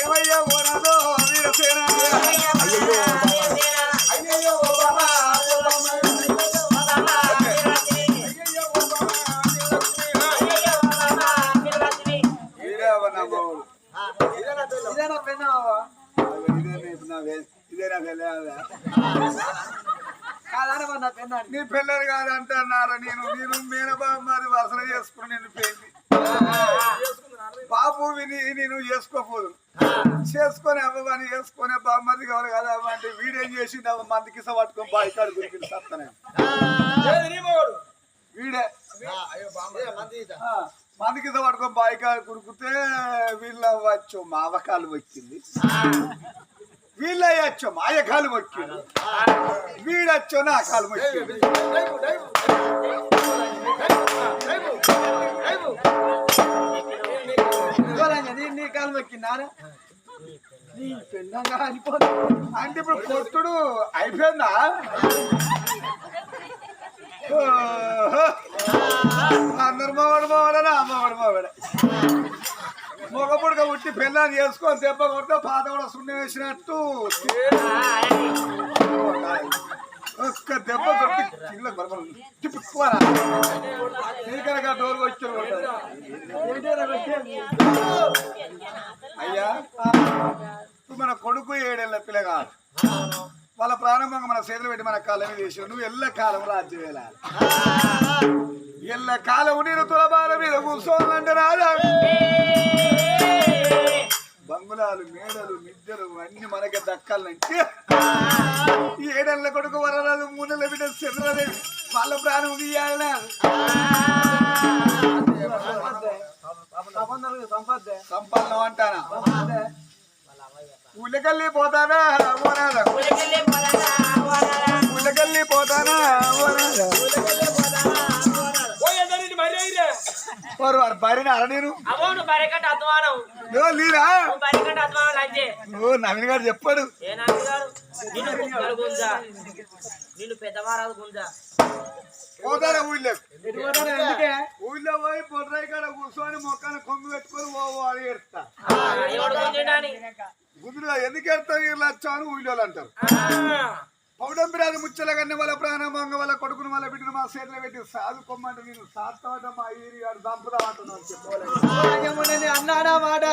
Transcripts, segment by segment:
ఏమయ్యా ఓనాదో వీరసేన అయ్యో బాబా నీ పిల్లలు కాదంటున్నారా నేను మేనబా మరి వరుసలు చేసుకుని నేను పెళ్లి బాబు విని నేను చేసుకోపోదు చేసుకొని అవ్వని చేసుకునే బామ్మది కావాలి కదా అంటే వీడేం చేసి మందికి పట్టుకొని బాయి కాడు గురికి సత్తనే వీడే మందికి పట్టుకొని బాయి కాడు కురికితే వీళ్ళ వచ్చు మావకాలు వచ్చింది వీళ్ళ అయ్యొచ్చు మాయకాలు మొక్కింది వీడొచ్చు నా కాలు మొక్కింది నీ కాలు మొక్కిందా నీ పెళ్ళంగా అయిపోతుంది అంటే ఇప్పుడు కొట్టుడు అయిపోయిందా అందరు మావాడు అమ్మవాడు మావాడే మొగపుడుగా ఉట్టి పిల్లని చేసుకొని దెబ్బ కొడితే పాత కూడా సున్నం వేసినట్టు ఒక్క దెబ్బ కొట్టి తిప్పుకోరా నీకనగా డోర్ వచ్చారు అయ్యా మన కొడుకు 7 ఏళ్ల పిల్లగా వాళ్ళ ప్రారంభంగా మన చేతులు పెట్టి మన కాలం చేసి నువ్వు ఎల్ల కాలం రాజ్యం వెళ్ళాలి ఎల్ల కాలం నేను తులబాల మీద కూర్చోవాలంటే రాజా బంగుళాలు మేడలు మిద్దెలు అన్ని మనకి దక్కాలంటే 7 ఏళ్ల కొడుకు వరరాదు 3 నెలల బిడ్డ చంద్రదేవి వాళ్ళ ప్రాణం తీయాలి సంపాదన అంటానా ఉల్లకల్లి పోతానా ఉల్లకల్లి పోతానా భార్యని అర నేను నవీన్ గారు చెప్పాడు పోతారా ఊళ్ళో ఊళ్ళో పోయి పొట్రాయి కాడ కూర్చొని మొక్కను కొమ్మి పెట్టుకొని ఓ అని ఎడతా గుందుగా ఎందుకు ఎడతావు ఇలా వచ్చాను ఊళ్ళో అంటారు పౌడంబిరాజు ముచ్చల కన్నా వాళ్ళ ప్రాణమంగ వాళ్ళ కొడుకుని వాళ్ళ బిడ్డను మా చేతిలో పెట్టి సాదుకోమంటే నేను సాత్తావట మా ఈరి గారు దంపుదా అంటున్నాను చెప్పాలి అన్నాడా మాట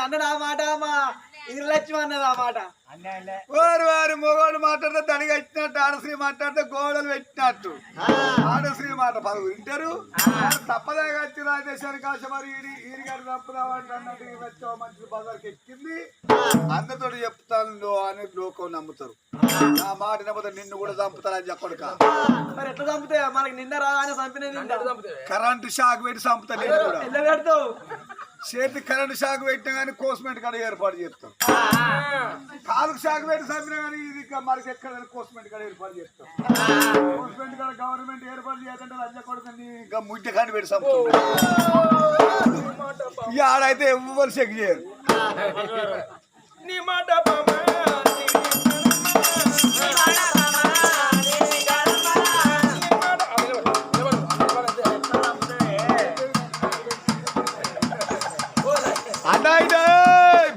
అన్నడా మాట మా ఇది లక్ష్మి అన్నది ఆ మాట వారు మొగోళ్ళు మాట్లాడితే తడిగా ఇచ్చినట్టు ఆడశ్రీ మాట్లాడితే గోడలు పెట్టినట్టు ఆడశ్రీ మాట పలువు వింటారు తప్పదాగా వచ్చి రాజేశానికి ఆశ మరి ఈరి గారు తప్పుదామంటే అన్నట్టు వచ్చావు మంచి బజార్కి ఎక్కింది అందరితో చెప్తాను అని లోకం నమ్ముతారు నా మాట నమ్ముతారు నిన్ను కూడా చంపుతారని చెప్పడు కాదు మరి ఎట్లా చంపుతాయి మనకి నిన్న రా అని చంపినది కరెంటు షాక్ పెట్టి చంపుతారు నేను కూడా ఎట్లా పెడతావు చేతి కరెంటు షాక్ పెట్టినా కానీ కోస్మెంట్ కాడ ఏర్పాటు చేస్తాం కాలుకు షాక్ పెట్టి చంపినా కానీ ఇది మనకి ఎక్కడ కోస్మెంట్ కాడ ఏర్పాటు చేస్తాం కోస్మెంట్ కాడ గవర్నమెంట్ ఏర్పాటు చేయాలంటే లంచ కొడుకుని ఇంకా ముద్ద కాని పెట్టి చంపుతాం ఇక ఆడైతే ఎవ్వరు చెక్ చేయరు నీ మాట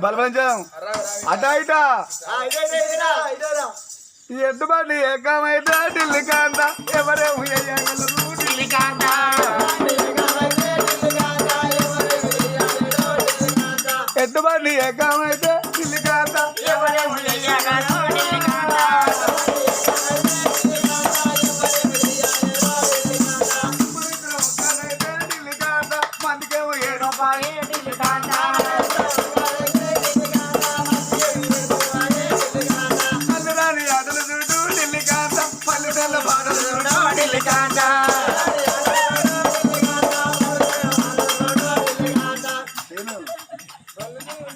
బలవంతం అటా ఇటా ఎడ్డుబాటి ఏకమైతే ఢిల్లీ కాంత ఎవరేమో ఢిల్లీ కాంత ఎడ్డుబాటి ఏకమైతే ఢిల్లీ కాంత ఎవరేమో ఢిల్లీ కాంత ఢిల్లీ కాంత మందికేమో 7 రూపాయలు ఢిల్లీ కాంత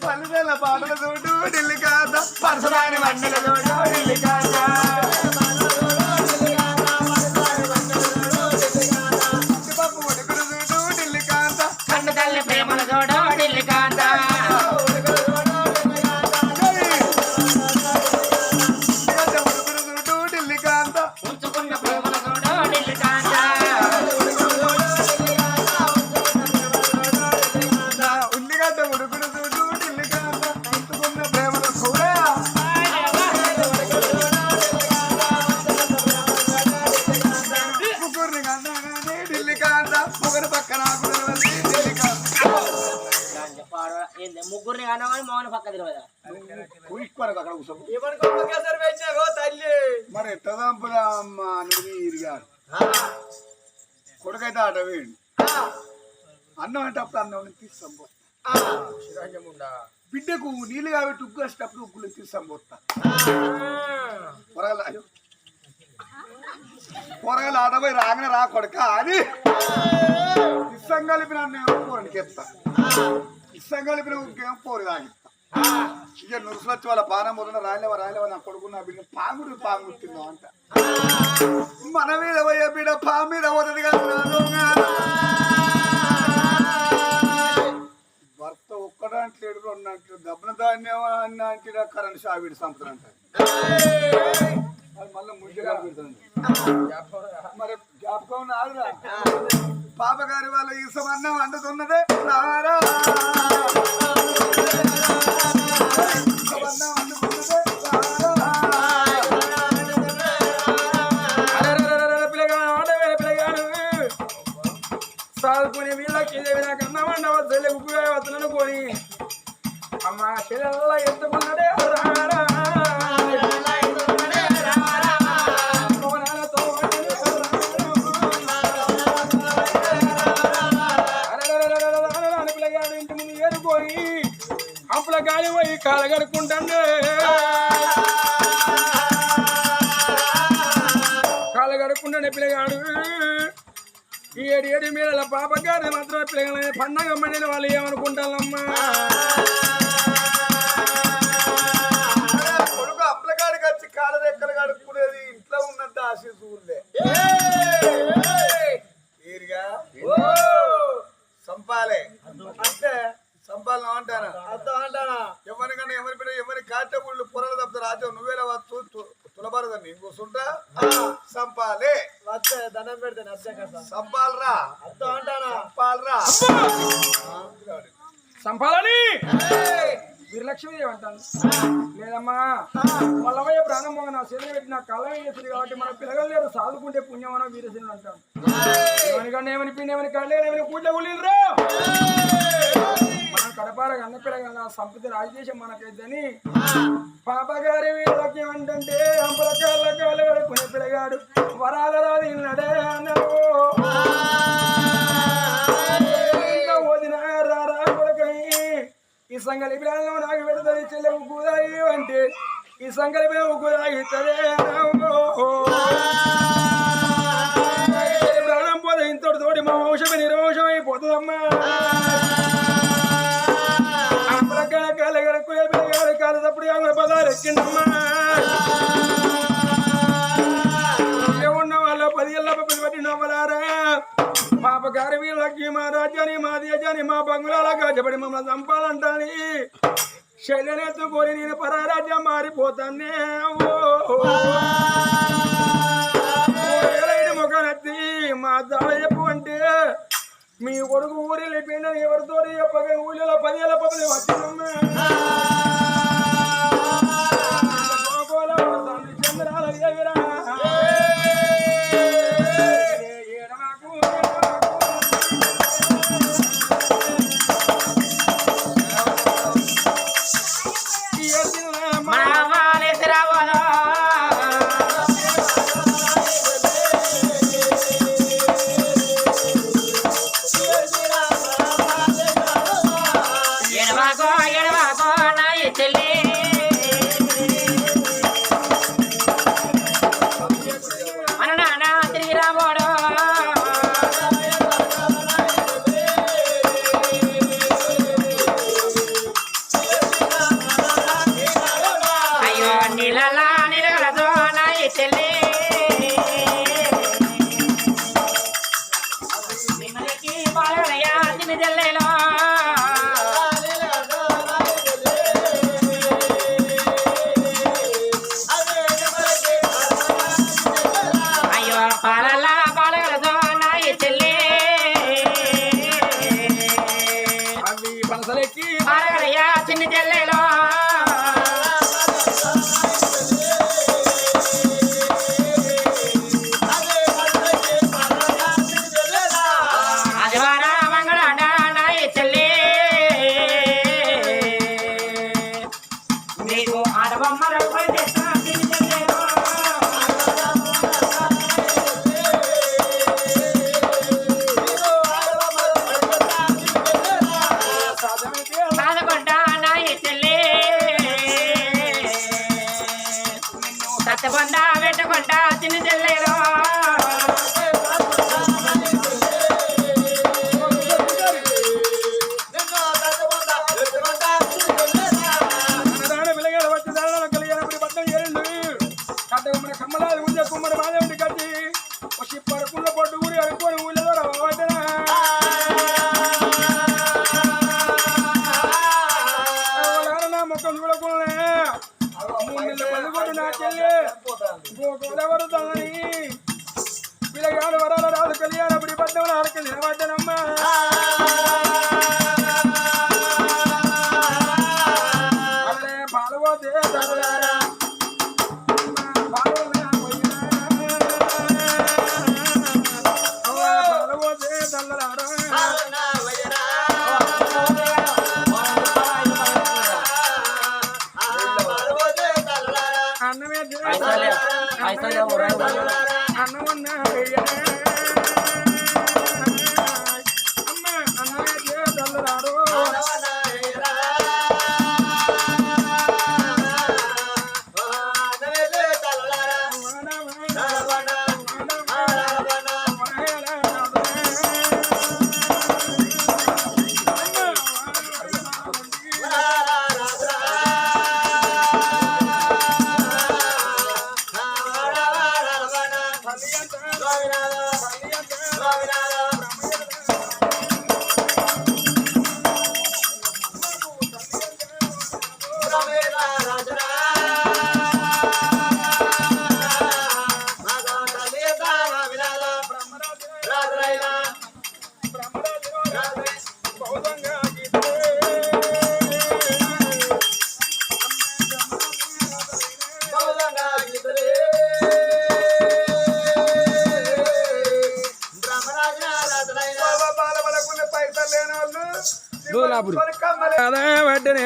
పల్లెల పాటల చూడు ఢిల్లీ కాంత పరసరాని మండల చూడు ఢిల్లీ కాంత పప్పు ఉడుకులు చూడు ఢిల్లీ కాంత కన్ను తల్లి ప్రేమల చూడు ఢిల్లీ కాంత ఉల్లి ముగ్గురిని కన్నామని మోహన్ పక్క తిరగదా అక్కడ తల్లి మరి ఎట్లా చంపుదా అమ్మ నిర్వీరిగాడు కొడుకైతే ఆట వేయండి అన్నం అంటే అప్పుడు అన్నం తీస్తాం బిడ్డకు నీళ్ళు కాబట్టి ఉగ్గు వేసేటప్పుడు ఉగ్గులు తీస్తాం పోతా పొరగలు ఆటపోయి రాగానే రా కొడుక అని ఇష్టం కలిపిన పోరానికి ఎత్తా ఇష్టం కలిపిన ఉగ్గేమో పోరు తాగిస్తా ఇక నురుసులొచ్చి వాళ్ళ పానం పోతున్నా రాయలేవా నా కొడుకున్న బిడ్డ పాంగుతుందో అంట మన మీద పోయే బిడ్డ పా మీద పోతుంది కదా భర్త ఒక్కడంటలేడు రెండంటాడు దబ్బన ధాన్యం అన్న అంటే కరెంట్ షావిడి సంపద అంటారు అది మళ్ళీ ముద్దుగా పెడుతుంది మరి జ్ఞాపకం నాదురా పాపగారి వాళ్ళ ఇసం అన్నం వండుతున్నదే రారా అన్నం వండుతున్నదే సాదుకుని వీళ్ళకి కన్నా వండవ చెల్లె ఉప్పుగా వస్తున్నాను కొని అమ్మ చెల్లెల్ల ఎత్తుకున్నదే రారా అప్పుల గాలి పోయి కాలగడుకుంటాండే కాలగడుకుంటానే పిల్లగాడు ఈ ఏడు మీదల పాప గారి మాత్రం పిల్లగానే పండగ మండిన వాళ్ళు ఏమనుకుంటారమ్మా కొడుకు అప్పలగాడికి వచ్చి కాళ్ళ రెక్కలు కడుక్కునేది ఇంట్లో ఉన్నంత ఆశీర్లే తీరుగా సంపాలే అంటే సంపాలన అంటానా ఎవరికన్నా ఎవరి బిడ్డ ఎవరి కాటగుళ్ళు పొరలు తప్పుతారు రాజు నువ్వేలా వచ్చు తులబరదని కూర్చుంటా సంపాలే దండం పెడతాను సంపాలరా అర్థం అంటానా సంపాలరా సంపాలని వీరలక్ష్మి అంటాను లేదమ్మా మల్లవయ్య ప్రారంభంగా నా చేతులు పెట్టి నా కళ్ళ చేసింది కాబట్టి మన పిల్లలు లేరు సాదుకుంటే పుణ్యమనో వీరసేనుడు అంటాను ఏమనికన్నా ఏమని పిండి ఏమని కళ్ళేమని పూజ గుళ్ళిరా మనం కడపారగా అన్న పిల్లగా సంపద రాజదేశం మనకైద్దని పాపగారి వీళ్ళకి ఏమంటే అంపల కాళ్ళ కాళ్ళు కడుక్కునే పిల్లగాడు వరాల రాదు ఇన్నడే అన్నావు వదిన రారా కొడుకని ఈ సంగలి పిల్లలను నాకు పెడుతుంది చెల్లె ఉగ్గుదాయి అంటే ఈ సంగలి పిల్ల ఉగ్గుదాగిస్తుంది ప్రాణం పోతే ఇంతటి తోటి మా వంశమే నిర్వంశం అయిపోతుందమ్మా అప్పలకాల కాళ్ళ కడుక్కునే పిల్లగాడు కాలు తప్పుడు ఆమె పదాలు ఎక్కిందమ్మా ఉన్న వాళ్ళ 10 ఏళ్ళ పప్పులు పట్టి నవ్వలారా పాపగారి వీళ్ళకి మా రాజ్యాన్ని మా దేశాన్ని మా బంగుళాల గజపడి మమ్మల్ని చంపాలంటాని శల్యనెత్తుకొని నేను పరారాజ్యం మారిపోతానే ముఖనెత్తి మా దాడ చెప్పు అంటే మీ కొడుకు ఊరి వెళ్ళిపోయినా ఎవరితో చెప్పగా ఊళ్ళో 10 ఏళ్ళ పప్పులు వచ్చిందమ్మా చంద్రాల ఎగిరా ఆనాడు నా చెల్లి గోదావరి తల్లని పిల్లగాడు వరాల రాదు కళ్యాణపురి పట్టణంలో ఆడకి నిలబడ్డానమ్మా అదే పాలవోతే తల్లారా పాలవోతే తల్లారా అన్నమే అన్నమన్నా అమ్మ అన్నమే తల్లారు అదే వెంటనే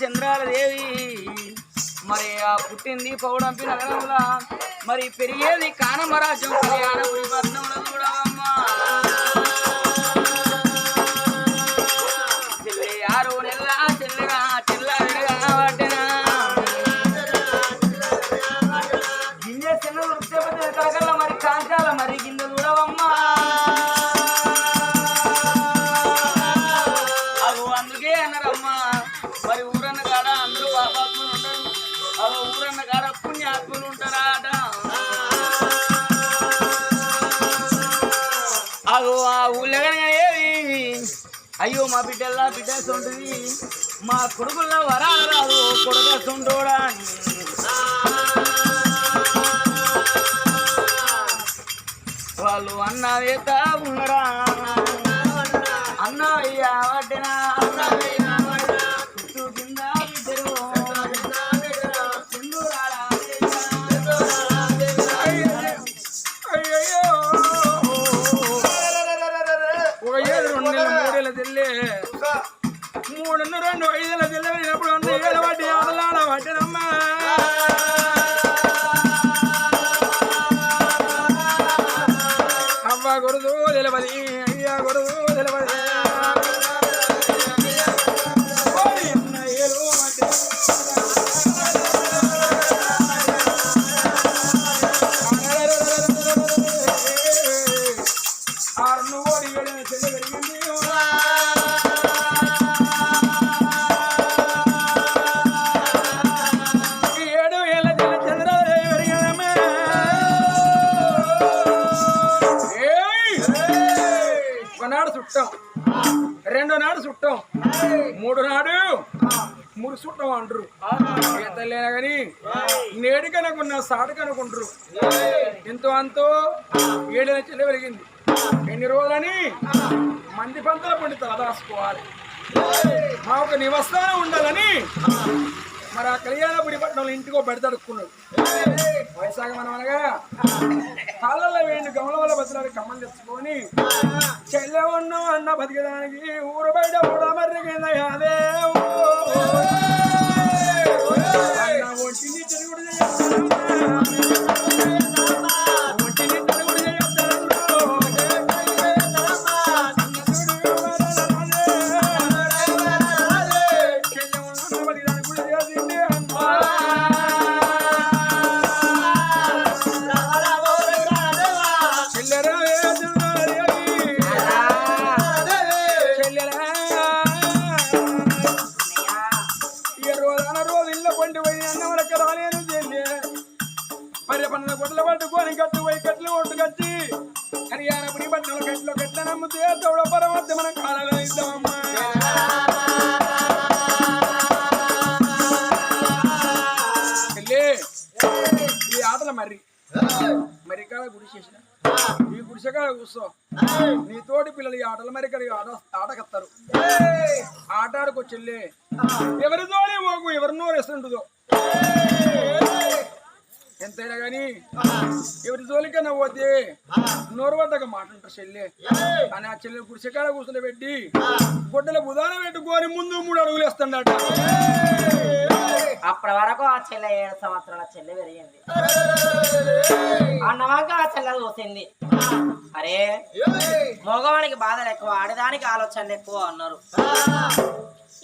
చంద్రాలదేవి మరి ఆ పుట్టింది పౌడంపి నగరంలో మరి పెరిగేది కానమరాజ్యం కళ్యాణపురి పట్నంలో కూడా అమ్మా చెల్లి 6 నెలల చెల్లెగా చెల్లగా పట్టినా గింజ చిన్న వృక్షపతి కలకల్ల మరి కాంచాల మరి గింజ చూడవమ్మా అవు అందుకే అన్నారమ్మా మరి ఊరన్న కాడ అందరూ పాపాత్ములు ఉంటారు అవు ఊరన్న కాడ పుణ్యాత్ములు ఉంటారాట అవు ఆ ఊళ్ళగా ఏవి అయ్యో మా బిడ్డల్లా బిడ్డస్ ఉంటుంది మా కొడుకుల్లో వరాలు రాదు కొడుకుంటోడా వాళ్ళు అన్న వేత ఉన్నరా అన్న అయ్యా వడ్డనా చుట్టూ కింద బిడ్డరు ఒక 7 2 నెలల 3 ఏళ్ళ తెల్లే 3 2 5 ఏళ్ళ తెల్లప్పుడు 100 ఏళ్ళ వాటి ఆడలాడ వాటినమ్మా అవ్వ కొడుదు తెలవది అయ్యా కొడుదు తెలవది చుట్టం 2 నాడు చుట్టం 3 నాడు మురు చుట్టం అంటారు తల్లేనా కానీ నేడు కనుకున్న సాడు కనుకుంటారు ఎంతో అంతో 7 నెలలు వెలిగింది ఎన్ని రోజులని మంది పంతల పండి తలదాసుకోవాలి మా ఒక నివస్థానం ఉండాలని మరి ఆ కళ్యాణపురి పట్టణంలో ఇంటికో బెడతడుక్కున్నాడు వైశాఖ మనం అనగా కాళ్ళలో వేయండి గమల వల్ల బతులాడి కమ్మలు తెచ్చుకొని చెల్లె ఉన్ను అన్న బతికడానికి ఊరు బయట కూడా మర్రిగిందయ్యా అదే ఒంటిని తిరుగుడు ఒంటిని తిరుగుడు నమ్మితే తోడ పరమత్తి మనం కాలలో ఇద్దామమ్మా ఈ ఆటల మరి కాడ గుడి చేసిన ఈ గుడిసెకాడ కూర్చో నీ తోటి పిల్లలు ఈ ఆటల మరి ఆటకత్తారు ఆట ఆడుకొచ్చెళ్ళే ఎవరి తోడే మోగు ఎవరి నోరు వేస్తుంటుందో ఎంతైనా గాని ఎవరి జోలికన్నా పోతే నోరు పడ్డాక మాట్లాంటారు చెల్లె అని ఆ చెల్లెలు గుడిసెకాడ కూర్చుని పెట్టి గొడ్డల బుధాన పెట్టుకొని ముందు 3 అడుగులు వేస్తాడట అప్పటి వరకు ఆ చెల్లె 7 సంవత్సరాల చెల్లె పెరిగింది అన్నవాక ఆ చెల్లె చూసింది అరే మగవానికి బాధలు ఎక్కువ ఆడదానికి ఆలోచనలు ఎక్కువ అన్నారు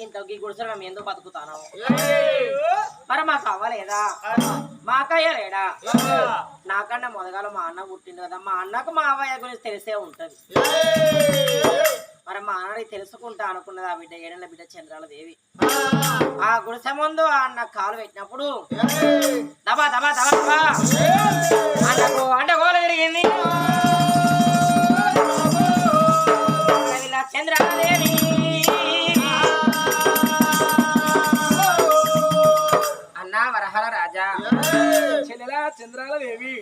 ఇంత గుడిసెలు మేము ఎందుకు బతుకుతాను మరి మాకు అవ్వలేదా మా అక్కయ్య లేడా నాకన్నా మొదగాల మా అన్న పుట్టింది కదా మా అన్నకు మా అవ్వయ్య గురించి తెలిసే ఉంటది మరి మా అన్నని తెలుసుకుంటా అనుకున్నది ఆ బిడ్డ 7 ఏళ్ల బిడ్డ చంద్రాల దేవి ఆ గుడిసె ముందు ఆ అన్న కాలు పెట్టినప్పుడు దబా దబా దబా దబా అన్నకు అంటే గోల తిరిగింది చంద్రాదేవి అన్నా వరహర రాజా చెల్లెలా చంద్రాల దేవి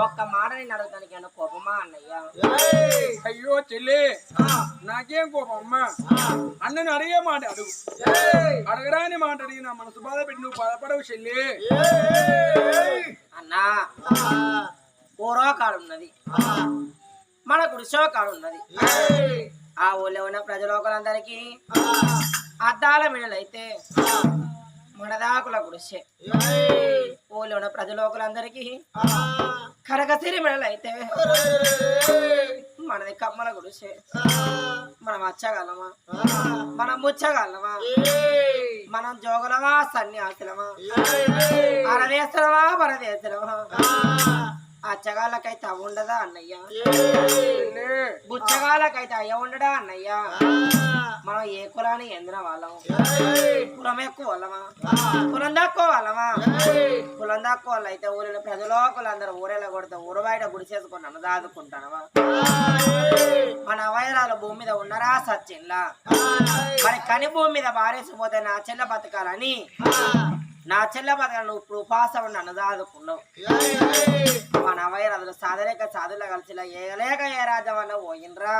ఒక్క మాట నేను అడుగుతానికి అన్న కోపమా అన్నయ్య అయ్యో చెల్లె నాకేం కోపం అమ్మా అన్నను అడిగే మాట అడుగు అడగరాని మాట అడిగి నా మనసు బాధ పెట్టి నువ్వు బాధపడవు చెల్లె అన్నా ఊరో కాడున్నది మన గుడిసో కాడున్నది ఆ ఊళ్ళో ఉన్న ప్రజలోకలందరికీ అద్దాల మిడలైతే మనదాకుల గుడిసె ఊళ్ళో ఉన్న ప్రజలోకలందరికీ కరగసిరి మిడలైతే మనది కమ్మల గుడిసె మనం వచ్చగలమా మనం ముచ్చగలమా మనం జోగులమా సన్యాసులమా అరదేశలమా పరదేశలమా అచ్చగాళ్ళకైతే అవి ఉండదా అన్నయ్య బుచ్చగాళ్ళకైతే అయ్య ఉండడా అన్నయ్య మనం ఏ కులాన్ని ఎందిన వాళ్ళం కులం ఎక్కువ వాళ్ళమా కులం తక్కువ వాళ్ళమా కులం తక్కువ వాళ్ళు అయితే ఊరిలో ప్రజలోకులందరూ ఊరేలా కొడితే ఊరు బయట గుడిసేసుకొని అన్నదాదుకుంటానవా మన అవయరాలు భూమి మీద ఉన్నారా సచ్చిన్లా మరి కని భూమి మీద బారేసిపోతే నా చెల్ల బతకాలని నా చెల్ల బతకాల నువ్వు ఇప్పుడు ఉపాసం అన్నదాదుకున్నావు మన అవయరాలు సాధలేక సాధులా కలిసిలా ఏలేక ఏ రాజ్యం అన్న పోయినరా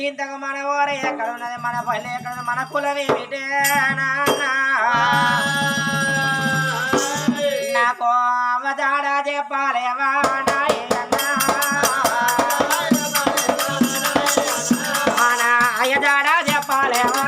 ఇంతకు మన ఊర ఎక్కడ ఉన్నది మన పల్లె ఎక్కడ మన కులమే నాకు అవజాడ చెప్పాలేవా మన అయ్యజాడ చెప్పాలేవా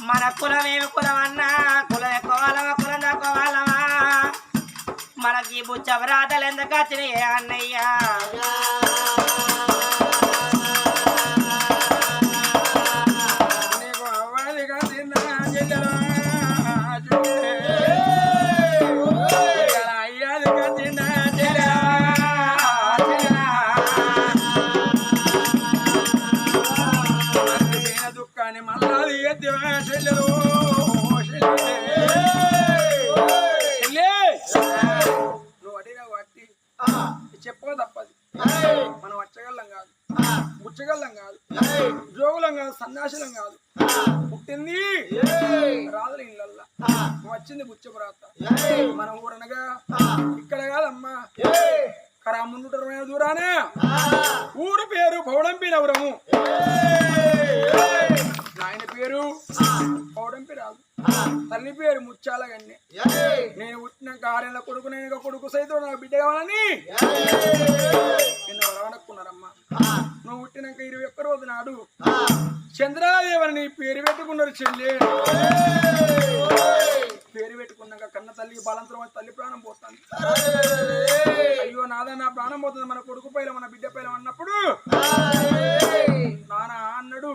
మన కులమేమి కులం అన్నా కులం ఎక్కువ వాళ్ళమా కులం తక్కువ వాళ్ళమా మనకి బుచ్చవరాతలు ఎందుకు వచ్చినాయి అన్నయ్య నీకు అవ్వాలిగా తిన్నా చెల్లెలా అయ్యాలిగా తిన్నా చెల్లెలా దుఃఖాన్ని మళ్ళీ ఎత్తివా చెల్లెలు నువ్వు అడిగిన వాటి చెప్పక తప్పదు మనం వచ్చగల్లం కాదు ముచ్చగల్లం కాదు జోగులం కాదు సన్యాసులం కాదు పుట్టింది రాదుల ఇళ్ళల్లా వచ్చింది బుచ్చపురాత మన ఊరనగా ఇక్కడ కాదమ్మా కరా 300 దూరానే ఊరు పేరు పౌడంపి నవరము నాయన పేరు పౌడంపి రాదు తల్లి తల్లి పేరు ముచ్చాలగన్ని. నేను పుట్టినాక 6 ఏళ్ళ కొడుకు, నేను కొడుకు సైతం నాకు బిడ్డ కావాలని నిన్ను వరవనుకున్నారమ్మా. నువ్వు పుట్టినాక 21 రోజు నాడు చంద్రాదేవని నీ పేరు పెట్టుకున్నారు చెల్లి. పేరు పెట్టుకున్నాక కన్న తల్లి బలంతరం తల్లి ప్రాణం పోతుంది. అయ్యో నాదా నా ప్రాణం పోతుంది, మన కొడుకు పైల మన బిడ్డ పైల అన్నప్పుడు నానా అన్నాడు.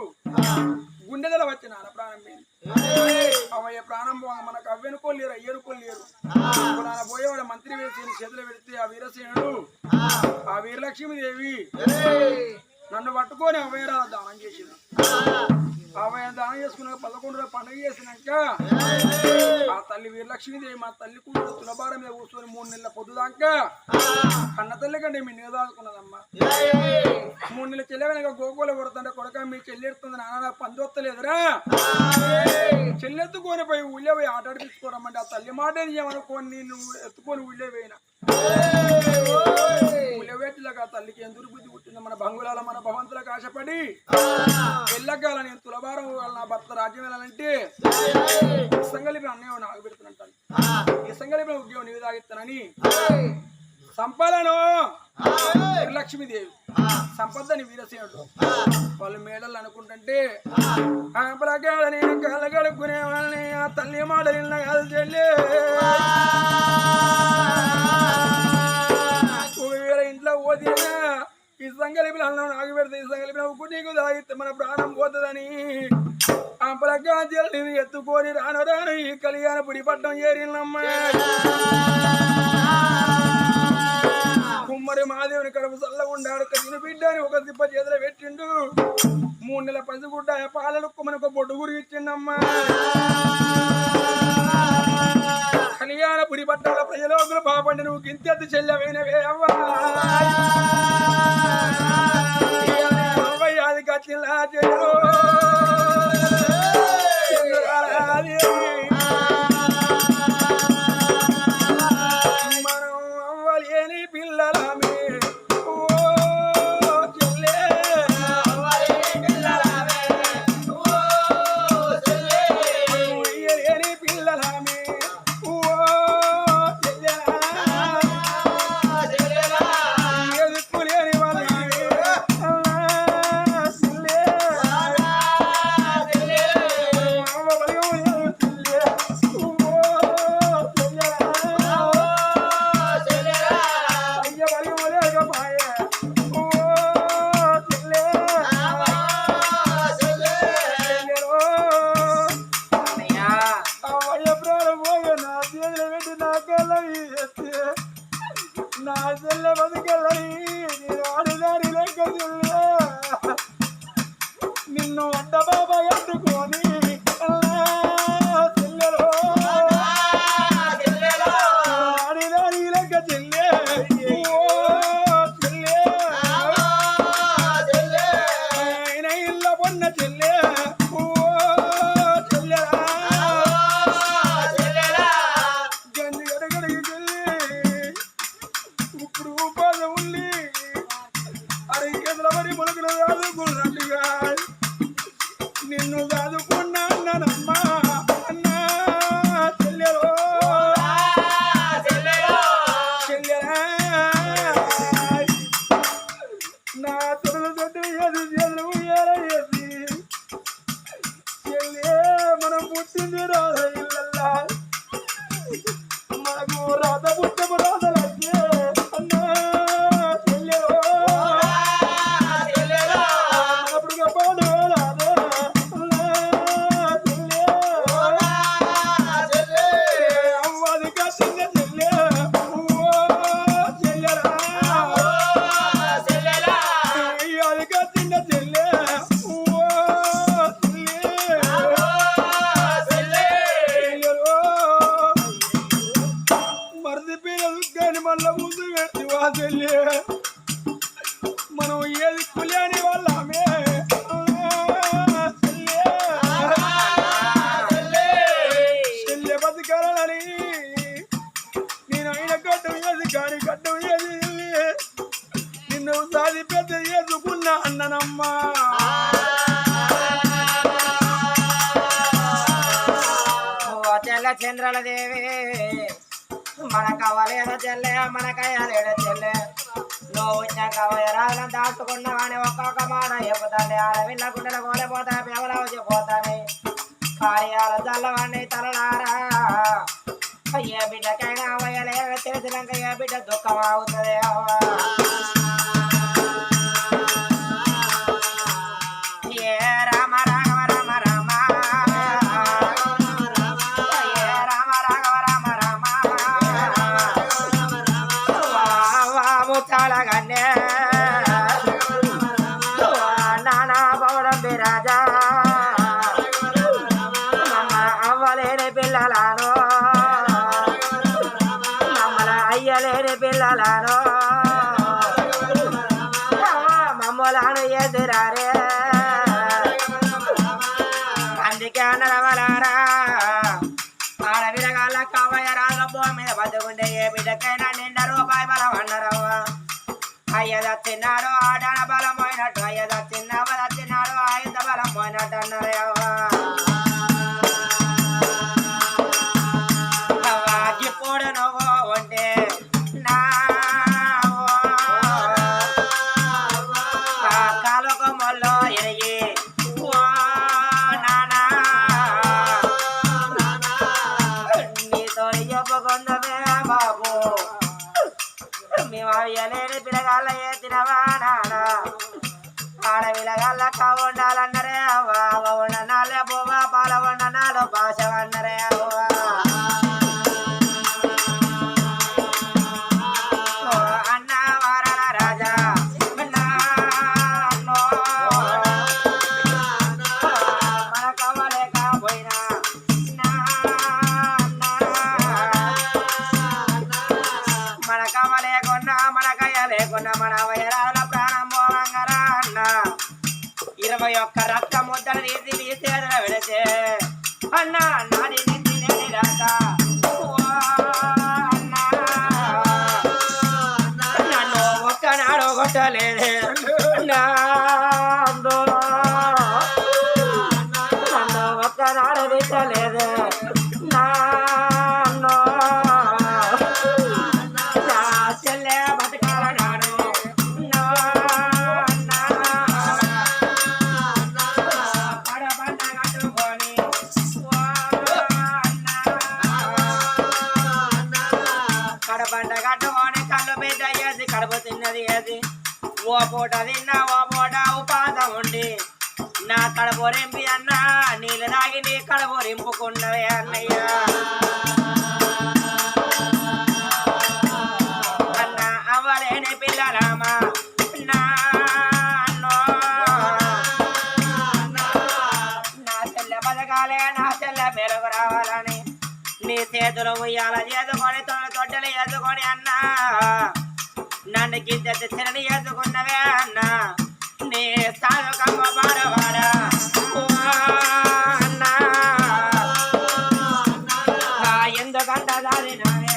గుండెదల వచ్చి నాన్న ప్రాణం పోయింది. అవయ్య ప్రాణం పోగా మనకు అవ్వెనుకోలేరు అయ్యనుకోలేరు. నాన్న పోయేవాడు మంత్రి వేసి చేతులు పెడితే ఆ వీరసేనుడు ఆ వీరలక్ష్మీదేవి నన్ను పట్టుకొని అవ్వయరాలు దానం చేసింది. అవయ్య దానం చేసుకున్నాక 11 రోజులు పండుగ చేసినాక ఆ తల్లి వీరలక్ష్మీదేవి మా తల్లి కూతురు తులబార మీద కూర్చొని 3 నెలల పొద్దుదాకా కన్న తల్లి కంటే మీ నిలదాదుకున్నదమ్మా. 3 నెలల చెల్లెవనక గోకుల కొడుతుంటే కొడక మీ చెల్లెడుతుంది నాన్న నాకు పందొత్తలేదురా, చెల్లెత్తుకొని పోయి ఊళ్ళో పోయి ఆట ఆడిపించుకోరమ్మంటే ఆ తల్లి మాట ఏమనుకోని నేను ఎత్తుకొని ఊళ్ళో పోయినా. ఊళ్ళవేటిలాగా తల్లికి ఎందుకు బుద్ధి పుట్టింది, మన బంగుళాల మన భవంతులకు ఆశపడి వెళ్ళగాల నేను తులబారం నా భర్త రాజ్యం వెళ్ళాలంటే సంగలిపి అన్నయ్య నాకు పెడుతున్నట్టు ఈ సంగలిపి ఉద్యోగం నీవు తాగిస్తానని సంపాదను లక్ష్మీదేవి సంపదని వీరసేనుడు వాళ్ళు మేడలు అనుకుంటుంటే నేను కళ్ళ కడుక్కునే వాళ్ళని ఆ తల్లి మాట నిన్న కాదు చెల్లి. ఇంట్లో పోతీనా ఈ సంగలిపిన అన్నం నాకు పెడితే ఈ సంగలిపిన ఉప్పు నీకు తాగితే మన ప్రాణం పోతుందని ఆ ప్రకాశాలను ఎత్తుకొని రాను రాను ఈ కళ్యాణ పుడి పట్టం చేరినమ్మా. కుమ్మరి మహాదేవుని కడుపు చల్లగా ఉండాడు. తిని బిడ్డని ఒక దిబ్బ చేతిలో పెట్టిండు. 3 నెలల పసిగుడ్డ పాలలకు మనకు బొడ్డు గురి ఇచ్చిండమ్మా. కళ్యాణ పుడి పట్టాల ప్రజలోకులు పాపండి నువ్వు గింతెత్తు చెల్లెవైనవే అవ్వా. అది కచ్చిలా చెల్లు మనం అవ్వలేని పిల్లలమే ఓ చెల్లే, అయ్యలేని పిల్లలమే ఓ చెల్లెలా, ఎదుర్కోలేని వాళ్ళ నా చెల్లె బతుకెళ్ళని నేను ఆడిదారి లెక్క చెల్లె నిన్ను అడ్డ బాబా ఎత్తుకొని చెల్లెలో ఆడిదారి లెక్క చెల్లె చెల్లె ఆయన ఇళ్ళ పొన్న చెల్లె గంజి గడగడికి చెల్లి ఇప్పుడు ఉపాధి ఉండి అరగేదల మరి మొలకలు చదువుకున్నట్టుగా నిన్ను చదువుకున్నా అన్నానమ్మా. అన్నా చెల్లెలో చెల్లెలా నా తొడలు తొట్టు ఏది చెల్లు ఏసి చెల్లె మనం పుట్టింది రాధ ఇళ్ళల్లా మనకు రాధ పుట్టము రాధలకే అన్నా చెల్లెలో మనప్పుడు పాడు రాధ చెల్లె అవ్వది కట్టిన చెల్లె చెల్లెలా అది కట్టిన చెల్లె మరిది పిల్లలు కానీ మళ్ళా ముందు పెట్టి వా చెల్లె మనం ఏది కులేని వాళ్ళమే చెల్లె బతకాలని నేను అయిన కట్టం ఏది కాని కట్టం ఏది నిన్ను సాది పెద్ద ఏదుకున్నా అన్ననమ్మా. చెల్ల చంద్రాల దేవి మన కవ్వలేదో చెల్లె మన కయ్యాలేడో చెల్లె నువ్వు వచ్చిన కవ్వరాలను దాచుకున్నావు అని ఒక్కొక్క మాట చెప్పుతాండి ఆడవిళ్ళ గుండెల కోలేపోతా పేవలా వచ్చిపోతాని కార్యాల చల్లవాడిని తలలారా ఏ బిడ్డకైనా అవయలే తెలిసినాక ఏ బిడ్డ దుఃఖం అవుతుంది ఏ రామ రాఘవ రామ రామ ఏ రామ రాఘవ రామ రామ వాము చాలగానే నానా పౌరం బిరాజా అవ్వలేని పిల్లలను అయ్యలేని పిల్లలను మమ్మలను ఎదురారే అందుకే నడవలారా ఆడవిరగాల కవయ రాగబో మీద బతుకుంటే ఏ బిడ్డకైనా నిండా రూపాయి బలం అన్నరవ్వ అయ్యద తిన్నాడు ఆడన బలం పోయినట్టు అయ్యద తిన్నాడు ఆయుధ బలం పోయినట్టు అన్నారు అవ్వ ఇప్పుడు నువ్వు ఉంటే కాలుకు మొల్లో ఎరిగి నానా నీతో చెప్పుకుందమే బాబు మేము అయ్యలేని పిల్లగాళ్ళ ఎత్తినవా నానా ఆడవిలగాళ్ళ కావు ఉండాలన్నరే అవ్వ ఉండనాలే బోవా పాల ఉండనాలు భాష అన్నరే అవ్వ మన వయరాల ప్రాణం పోవంగరా అన్న 21 రక్త ముద్దలు తీసి ఎదుర విడితే అన్న నాది నింది రాక నన్ను ఒక్కనాడు కొట్టలేదే నన్ను ఒక్కనాడు తిట్టలేదే నన్ను చెల్లె బతకాల నాడు పడబండ కట్టుకొని కడబండ కట్టుకొని కళ్ళు పెద్ద వేసి కడుపు తిన్నది వేసి ఓ పూట తిన్నా ఓ పూట ఉపాధం ఉండి నా కడుపు రింపి అన్నా నీళ్ళు తాగి నీ కడుపు రింపుకున్నవే అన్నయ్య అన్న అవ్వలేని పిల్లరామా నా చెల్లె బతకాలే నా చెల్లె మెరుగు రావాలని నీ చేతులు ఉయ్యాల చేసుకొని తొట్టెలు వేసుకొని అన్నా నన్ను గింజ తెచ్చని వేసుకున్నవే అన్నా నీ సాధుకమ్మ పాడవాడా అన్నా ఎందుకంట దాదినావే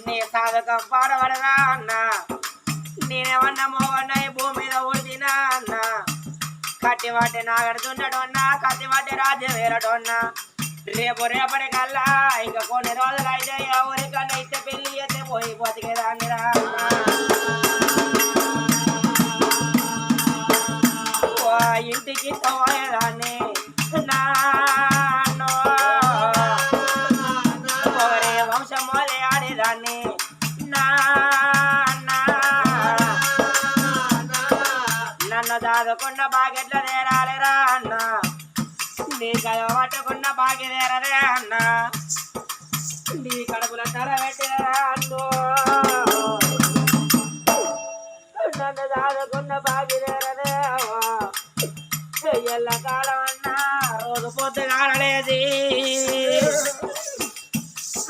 నీ సాధకం పాడబడదా అన్నా నేనేమన్నా మోగన్నా ఈ భూమి మీద ఉడిదినా అన్నా కట్టి వాటి నాగడుతుండడు అన్నా కత్తి వాటి రాజ్యం వేరటన్నా రేపటి కల్లా ఇంకా కొన్ని రోజులు అయితే ఎవరికన్నా అయితే పెళ్లి అయితే పోయి బతికేదాన్ని రా ఇంటికి పోయేదాన్ని నాన్నో ఒకరి వంశం మోలే ఆడేదాన్ని నన్ను దాదుకున్న బాకెట్ల నేరాలేరా అన్న నీ కదవ పట్టుకున్న బాగిదేరదే అన్న నీ కడుపుల తల పెట్టినరా అన్నో నన్ను దాదుకున్న బాగిదేరదే ఎల్ల కాలం అన్నా రోజు పొద్దుగాడలేది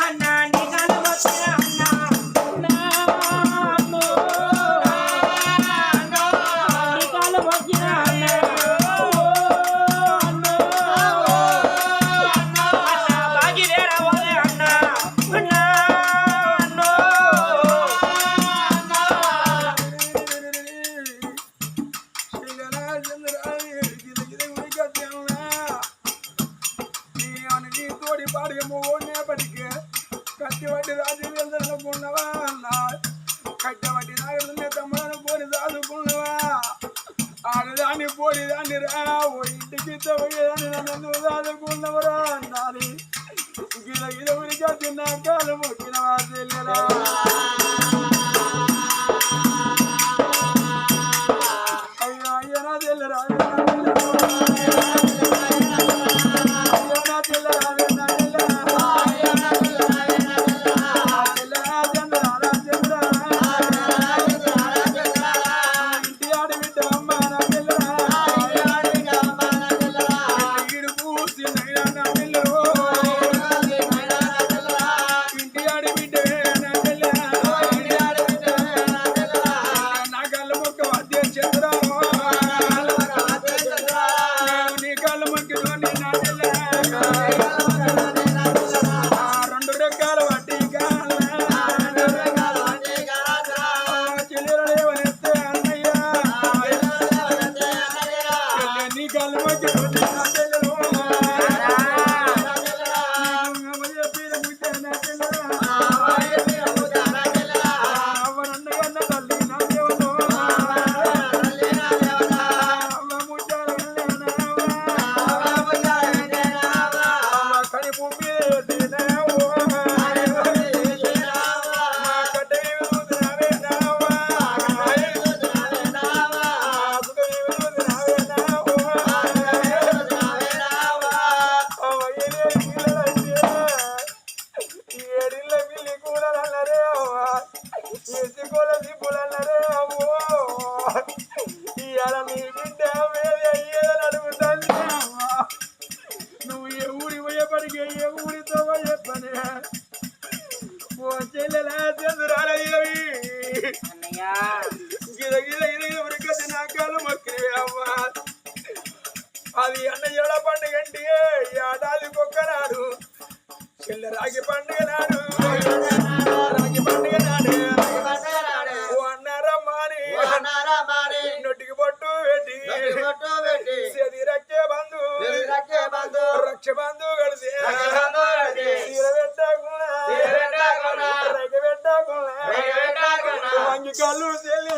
అన్నా నీ కళ్ళు వచ్చిన అన్నా నీ కళ్ళు వచ్చిన అన్నా చంద్రాన్ని ఓడి పాడేమో ఓడినేపటికి కత్తివట్టి రాజు అనుకున్నవా కట్టబట్టి నాగడునే తమ్ములను పోని దాదుకున్నవా ఆడదాన్ని పోడిదాన్ని రా ఓ ఇంటికి తవ్వేదాన్ని నన్ను దాదుకున్నవరా అన్నది గిల గిల ఉరిగా తిన్న కాలు మొక్కినవా చెల్లెలా అయ్యో అయ్యో నా చెల్లెరా నువ్వు ఏ ఊరి పోయేపడికి ఏ ఊరితో చెప్పనే ఓ చెల్లెలా చంద్రాలయ్యవి గిద గిద గిద ఉరికది నా కాలు మొక్కినవి అవ్వ అది అన్నయ్యల పండుగ అంటే ఏడాది కొక్కనాడు చెల్లె రాగి పండుగ నాడు రాగి పండుగ నాడు ఓ అన్నారమ్మాని నొట్టికి పొట్టు పెట్టి సెది రక్కే బంధు రక్ష బంధు కలిసి వంగి కళ్ళు చెల్లి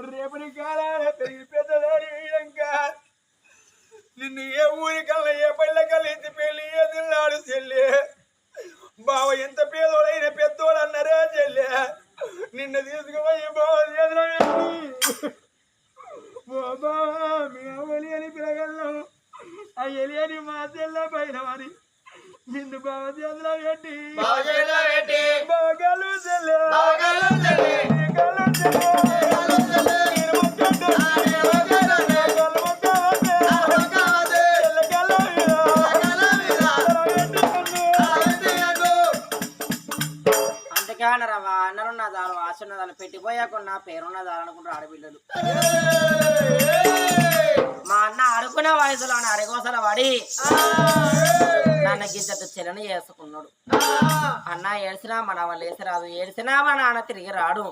రేపటి కాలాల పెరిగి పెద్దదారి ఇంకా నిన్ను ఏ ఊరి కల్లా ఏ పళ్ళ కలిసి పెళ్లి ఏ తిన్నాడు చెల్లి బావ ఎంత పేదోడైన పెద్దోడు అన్నారే చెల్లి నిన్ను తీసుకుపోయి బాబా మీ అవ్వలి అని పిలగలం ఆ ఎలి అని మా చెల్ల పైన మరి నిన్ను బావ చేతిలో పెట్టి బాగాలు చెల్లె అనరవా అన్నరున్న దాలు ఆశన్న దాలు పెట్టిపోయాకున్నా పేరున్న దాలు అనుకుంటారు ఆడపిల్లలు మా అన్న అడుకునే వయసులో అరిగోసల పడి నన్ను గింజట్టు చెల్లని చేసుకున్నాడు అన్న ఏడ్చినా మన వాళ్ళు వేసిరాదు ఏడ్చినా మా నాన్న తిరిగి రాడు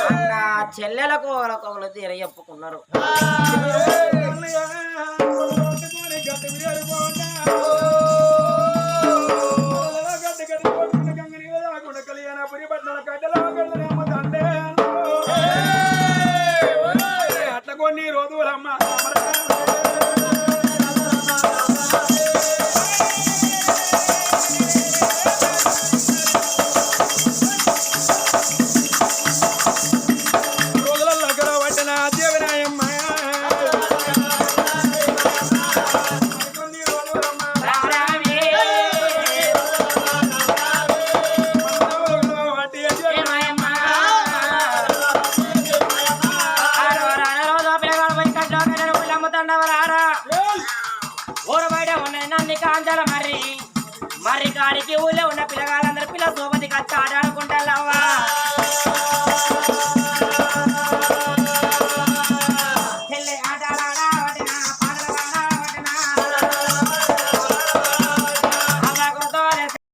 అన్న చెల్లెలకు ఒకళ్ళు తీర చెప్పుకున్నారు అట్లా కొన్ని రోజులమ్మ రోజులలో అక్కడ పట్టిన దేవనాయమ్మ మరి కాడికి ఊళ్ళో ఉన్న పిల్లగాళ్ళందరూ పిల్ల సోపతికి వచ్చి ఆడాడుకుంటావా